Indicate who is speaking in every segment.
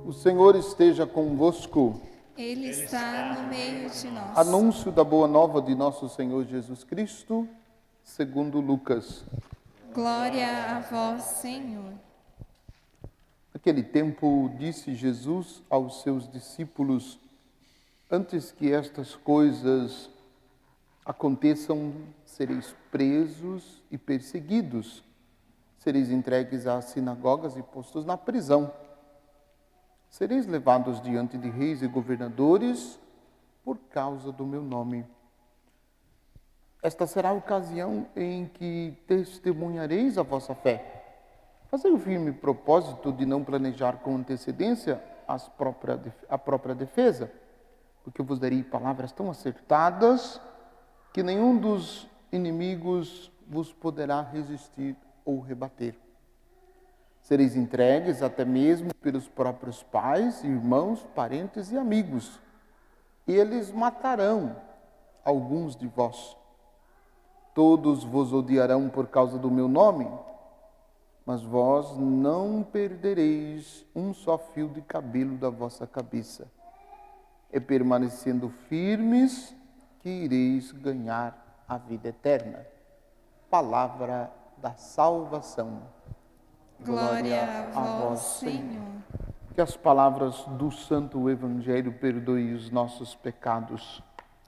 Speaker 1: O Senhor esteja convosco.
Speaker 2: Ele está no meio de nós.
Speaker 1: Anúncio da boa nova de nosso Senhor Jesus Cristo, segundo Lucas.
Speaker 2: Glória a vós, Senhor.
Speaker 1: Naquele tempo, disse Jesus aos seus discípulos: antes que estas coisas aconteçam, sereis presos e perseguidos. Sereis entregues às sinagogas e postos na prisão. Sereis levados diante de reis e governadores por causa do meu nome. Esta será a ocasião em que testemunhareis a vossa fé. Fazei o firme propósito de não planejar com antecedência a própria defesa, porque eu vos darei palavras tão acertadas que nenhum dos inimigos vos poderá resistir ou rebater. Sereis entregues até mesmo pelos próprios pais, irmãos, parentes e amigos. E eles matarão alguns de vós. Todos vos odiarão por causa do meu nome, mas vós não perdereis um só fio de cabelo da vossa cabeça. É permanecendo firmes que ireis ganhar a vida eterna. Palavra da salvação.
Speaker 2: Glória a vós, Senhor.
Speaker 1: Que as palavras do Santo Evangelho perdoem os nossos pecados.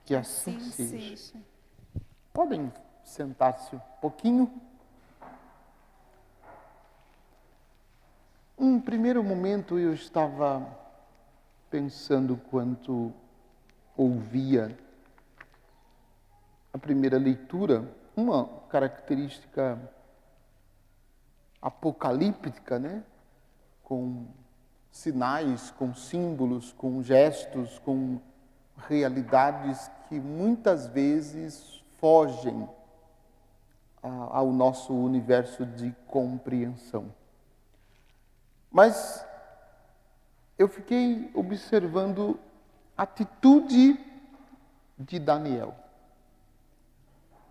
Speaker 1: Que assim seja. Podem sentar-se um pouquinho. Um primeiro momento eu estava pensando quanto ouvia a primeira leitura, uma característica apocalíptica, né? Com sinais, com símbolos, com gestos, com realidades que muitas vezes fogem ao nosso universo de compreensão. Mas eu fiquei observando a atitude de Daniel.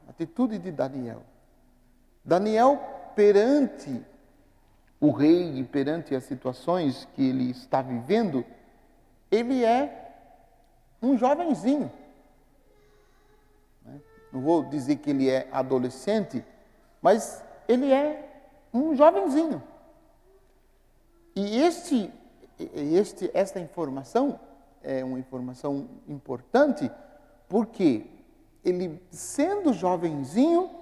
Speaker 1: Atitude de Daniel. Daniel, perante o rei e perante as situações que ele está vivendo, ele é um jovenzinho. Não vou dizer que ele é adolescente, mas ele é um jovenzinho. E esta informação é uma informação importante, porque ele, sendo jovenzinho,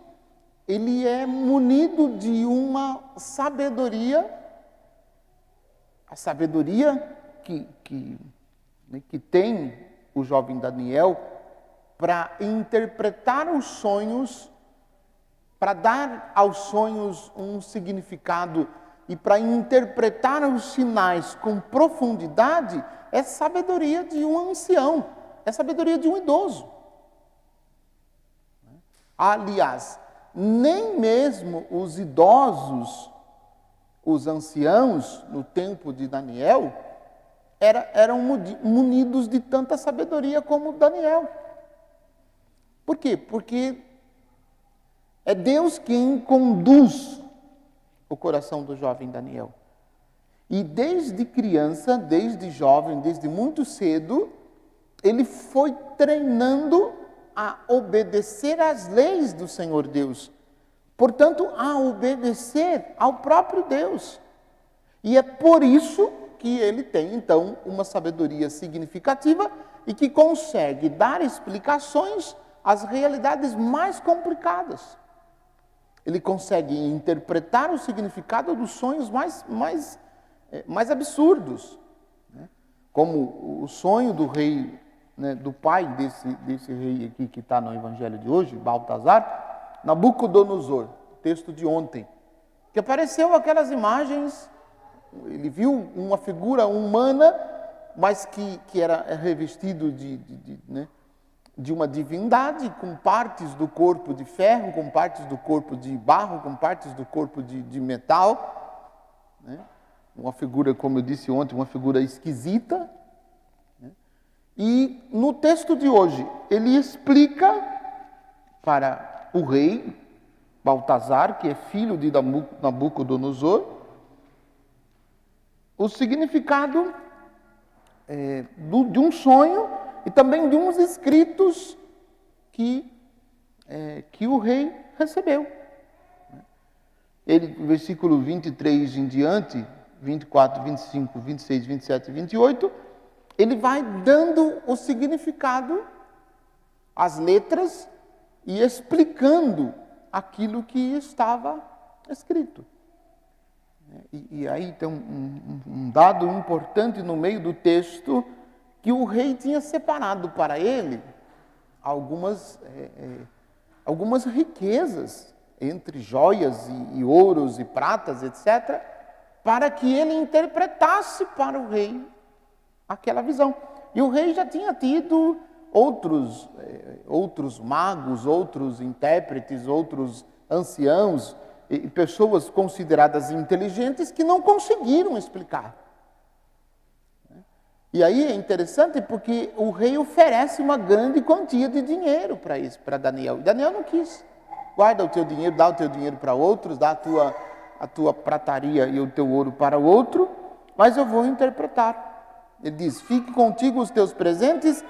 Speaker 1: ele é munido de uma sabedoria, a sabedoria que tem o jovem Daniel para interpretar os sonhos, para dar aos sonhos um significado e para interpretar os sinais com profundidade, é sabedoria de um ancião, é sabedoria de um idoso. Aliás, nem mesmo os idosos, os anciãos, no tempo de Daniel, eram munidos de tanta sabedoria como Daniel. Por quê? Porque é Deus quem conduz o coração do jovem Daniel. E desde criança, desde jovem, desde muito cedo, ele foi treinando a obedecer às leis do Senhor Deus. Portanto, a obedecer ao próprio Deus. E é por isso que ele tem, então, uma sabedoria significativa e que consegue dar explicações às realidades mais complicadas. Ele consegue interpretar o significado dos sonhos mais absurdos. Né? Como o sonho do rei, né, do pai desse rei aqui que está no evangelho de hoje, Baltazar, Nabucodonosor, texto de ontem, que apareceu aquelas imagens, ele viu uma figura humana, mas que era revestido de uma divindade, com partes do corpo de ferro, com partes do corpo de barro, com partes do corpo de metal. Né? Uma figura, como eu disse ontem, uma figura esquisita. Né? E no texto de hoje, ele explica para o rei Baltazar, que é filho de Nabucodonosor, o significado de um sonho e também de uns escritos que o rei recebeu. Ele, versículo 23 em diante, 24, 25, 26, 27 e 28, ele vai dando o significado, as letras, e explicando aquilo que estava escrito. E aí tem um dado importante no meio do texto, que o rei tinha separado para ele algumas riquezas, entre joias e ouros e pratas, etc., para que ele interpretasse para o rei aquela visão. E o rei já tinha tido outros magos, outros intérpretes, outros anciãos e pessoas consideradas inteligentes que não conseguiram explicar. E aí é interessante porque o rei oferece uma grande quantia de dinheiro para isso, para Daniel. E Daniel não quis. Guarda o teu dinheiro, dá o teu dinheiro para outros, dá a tua prataria e o teu ouro para o outro, mas eu vou interpretar. Ele diz, fique contigo os teus presentes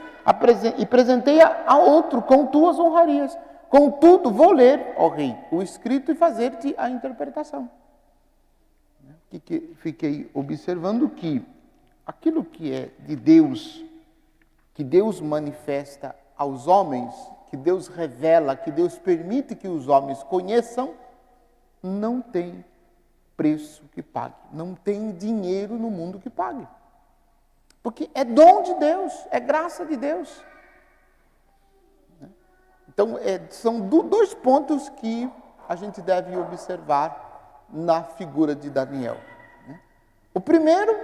Speaker 1: e presenteia a outro com tuas honrarias. Contudo, vou ler, ó rei, o escrito e fazer-te a interpretação. Fiquei observando que aquilo que é de Deus, que Deus manifesta aos homens, que Deus revela, que Deus permite que os homens conheçam, não tem preço que pague. Não tem dinheiro no mundo que pague. Porque é dom de Deus, é graça de Deus. Então, são dois pontos que a gente deve observar na figura de Daniel. O primeiro,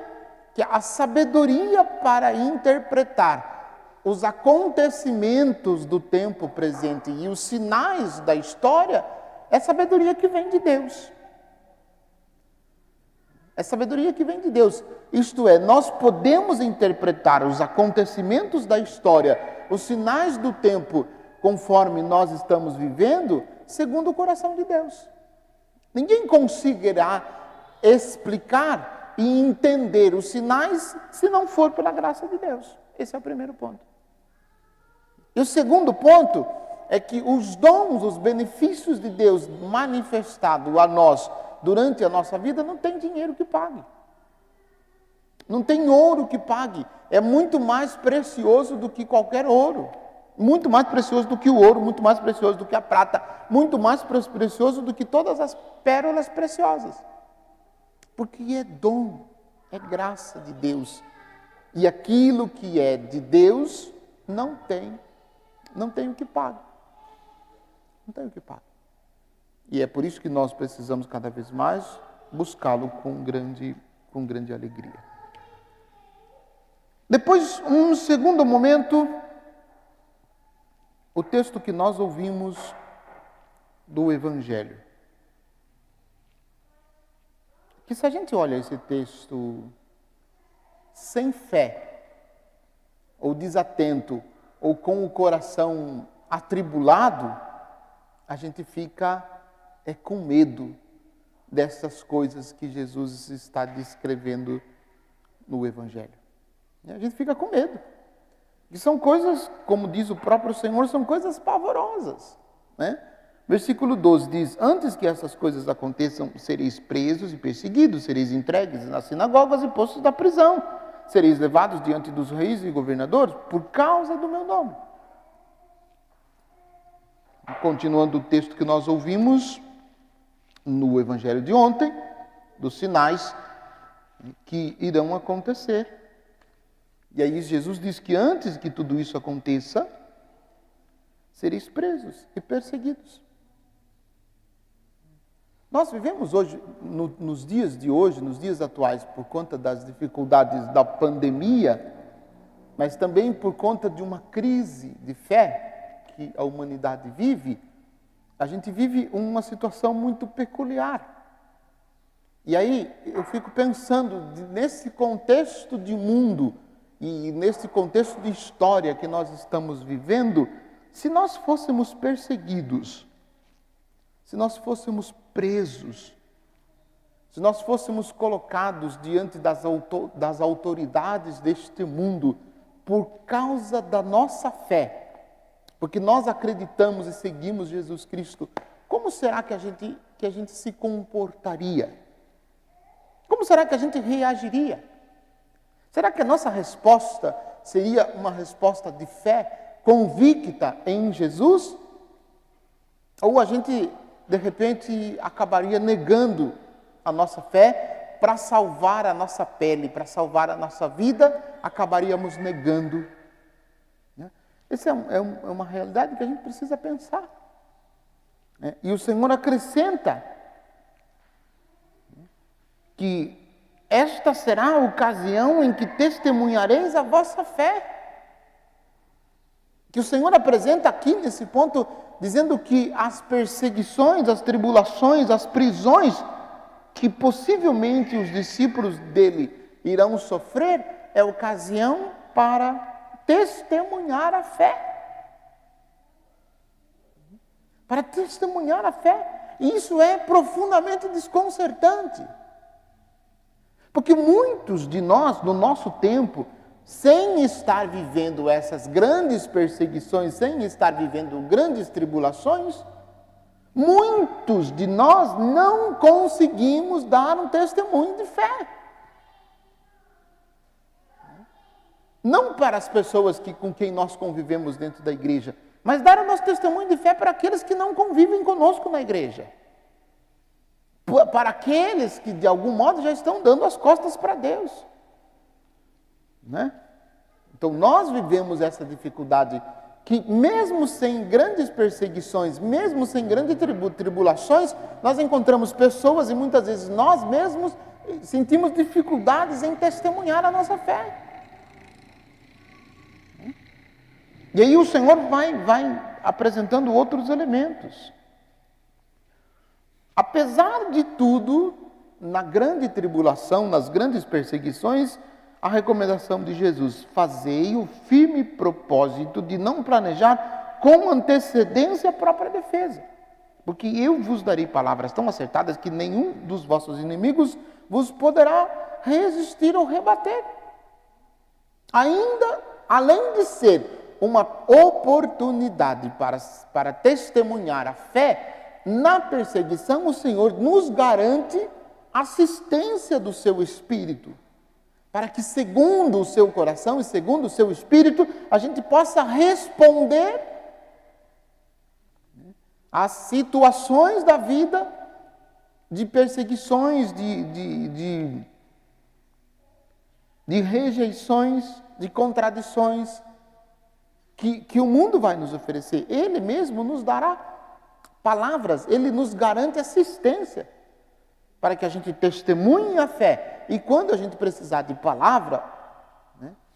Speaker 1: que é a sabedoria para interpretar os acontecimentos do tempo presente e os sinais da história, é sabedoria que vem de Deus. É sabedoria que vem de Deus. Isto é, nós podemos interpretar os acontecimentos da história, os sinais do tempo, conforme nós estamos vivendo, segundo o coração de Deus. Ninguém conseguirá explicar e entender os sinais se não for pela graça de Deus. Esse é o primeiro ponto. E o segundo ponto é que os dons, os benefícios de Deus manifestados a nós durante a nossa vida não tem dinheiro que pague. Não tem ouro que pague. É muito mais precioso do que qualquer ouro. Muito mais precioso do que o ouro, muito mais precioso do que a prata, muito mais precioso do que todas as pérolas preciosas. Porque é dom, é graça de Deus. E aquilo que é de Deus não tem o que pagar. Não tem o que pagar. E é por isso que nós precisamos cada vez mais buscá-lo com grande alegria. Depois, um segundo momento, o texto que nós ouvimos do Evangelho. Que se a gente olha esse texto sem fé, ou desatento, ou com o coração atribulado, a gente fica com medo dessas coisas que Jesus está descrevendo no Evangelho. E a gente fica com medo. E são coisas, como diz o próprio Senhor, são coisas pavorosas, né? Versículo 12 diz, antes que essas coisas aconteçam, sereis presos e perseguidos, sereis entregues nas sinagogas e postos da prisão, sereis levados diante dos reis e governadores por causa do meu nome. Continuando o texto que nós ouvimos no Evangelho de ontem, dos sinais que irão acontecer. E aí Jesus diz que antes que tudo isso aconteça, sereis presos e perseguidos. Nós vivemos hoje, nos dias de hoje, nos dias atuais, por conta das dificuldades da pandemia, mas também por conta de uma crise de fé que a humanidade vive, a gente vive uma situação muito peculiar. E aí eu fico pensando, nesse contexto de mundo e nesse contexto de história que nós estamos vivendo, se nós fôssemos perseguidos, se nós fôssemos presos, se nós fôssemos colocados diante das autoridades deste mundo por causa da nossa fé, porque nós acreditamos e seguimos Jesus Cristo, como será que a gente se comportaria? Como será que a gente reagiria? Será que a nossa resposta seria uma resposta de fé convicta em Jesus? Ou a gente, de repente, acabaria negando a nossa fé para salvar a nossa pele, para salvar a nossa vida, acabaríamos negando. Essa é uma realidade que a gente precisa pensar. E o Senhor acrescenta que esta será a ocasião em que testemunhareis a vossa fé. Que o Senhor apresenta aqui nesse ponto, dizendo que as perseguições, as tribulações, as prisões que possivelmente os discípulos dele irão sofrer, é ocasião para testemunhar a fé. Para testemunhar a fé. E isso é profundamente desconcertante. Porque muitos de nós, no nosso tempo, sem estar vivendo essas grandes perseguições, sem estar vivendo grandes tribulações, muitos de nós não conseguimos dar um testemunho de fé. Não para as pessoas com quem nós convivemos dentro da igreja, mas dar o nosso testemunho de fé para aqueles que não convivem conosco na igreja. Para aqueles que, de algum modo, já estão dando as costas para Deus. Então, nós vivemos essa dificuldade que, mesmo sem grandes perseguições, mesmo sem grandes tribulações, nós encontramos pessoas e muitas vezes nós mesmos sentimos dificuldades em testemunhar a nossa fé. E aí o Senhor vai apresentando outros elementos. Apesar de tudo, na grande tribulação, nas grandes perseguições, a recomendação de Jesus: fazei o firme propósito de não planejar com antecedência a própria defesa, porque eu vos darei palavras tão acertadas que nenhum dos vossos inimigos vos poderá resistir ou rebater. Ainda, além de ser uma oportunidade para testemunhar a fé, na perseguição o Senhor nos garante assistência do seu Espírito, para que, segundo o seu coração e segundo o seu Espírito, a gente possa responder às situações da vida de perseguições, de rejeições, de contradições que o mundo vai nos oferecer. Ele mesmo nos dará palavras, ele nos garante assistência para que a gente testemunhe a fé. E quando a gente precisar de palavra,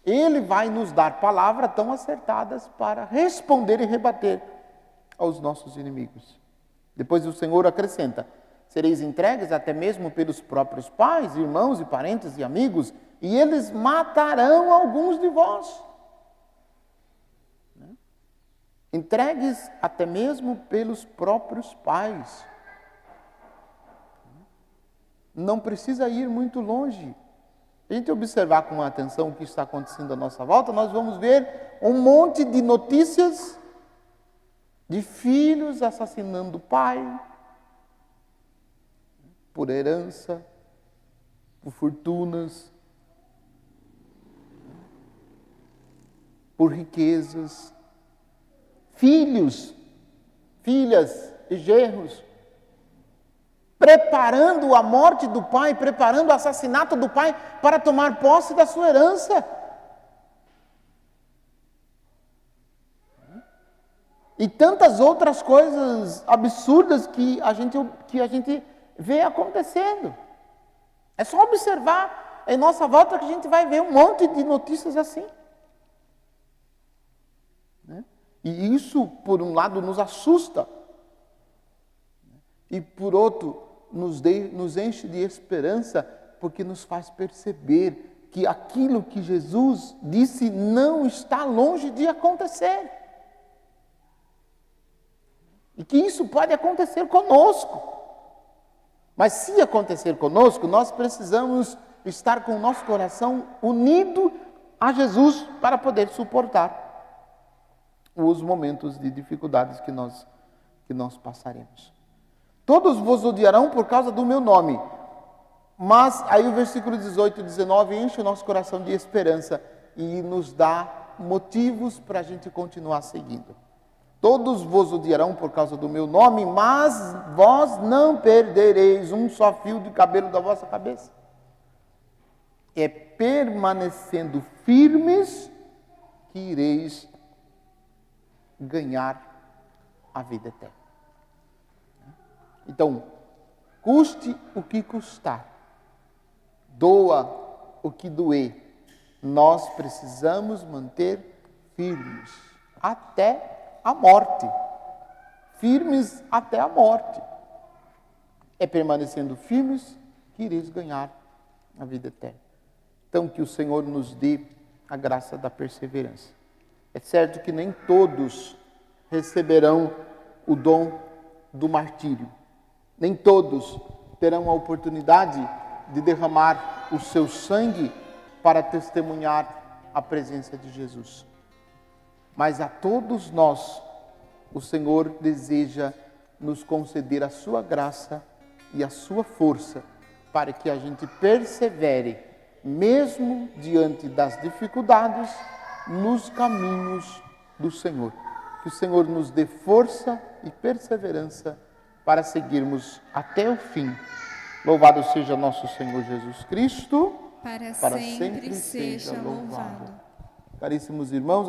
Speaker 1: ele vai nos dar palavras tão acertadas para responder e rebater aos nossos inimigos. Depois o Senhor acrescenta: sereis entregues até mesmo pelos próprios pais, irmãos e parentes e amigos, e eles matarão alguns de vós. Entregues até mesmo pelos próprios pais. Não precisa ir muito longe. Se a gente observar com atenção o que está acontecendo à nossa volta, nós vamos ver um monte de notícias de filhos assassinando o pai, por herança, por fortunas, por riquezas. Filhos, filhas e genros, preparando a morte do pai, preparando o assassinato do pai para tomar posse da sua herança. E tantas outras coisas absurdas que a gente vê acontecendo. É só observar em nossa volta que a gente vai ver um monte de notícias assim. E isso, por um lado, nos assusta. E, por outro, nos enche de esperança, porque nos faz perceber que aquilo que Jesus disse não está longe de acontecer. E que isso pode acontecer conosco. Mas se acontecer conosco, nós precisamos estar com o nosso coração unido a Jesus para poder suportar os momentos de dificuldades que nós passaremos. Todos vos odiarão por causa do meu nome. Mas aí o versículo 18 e 19 enche o nosso coração de esperança e nos dá motivos para a gente continuar seguindo. Todos vos odiarão por causa do meu nome, mas vós não perdereis um só fio de cabelo da vossa cabeça. É permanecendo firmes que ireis ganhar a vida eterna. Então, custe o que custar, doa o que doer, nós precisamos manter firmes até a morte. Firmes até a morte. É permanecendo firmes que ireis ganhar a vida eterna. Então, que o Senhor nos dê a graça da perseverança. É certo que nem todos receberão o dom do martírio. Nem todos terão a oportunidade de derramar o seu sangue para testemunhar a presença de Jesus. Mas a todos nós, o Senhor deseja nos conceder a sua graça e a sua força para que a gente persevere, mesmo diante das dificuldades, nos caminhos do Senhor. Que o Senhor nos dê força e perseverança para seguirmos até o fim. Louvado seja nosso Senhor Jesus Cristo,
Speaker 2: para sempre seja louvado.
Speaker 1: Caríssimos irmãos,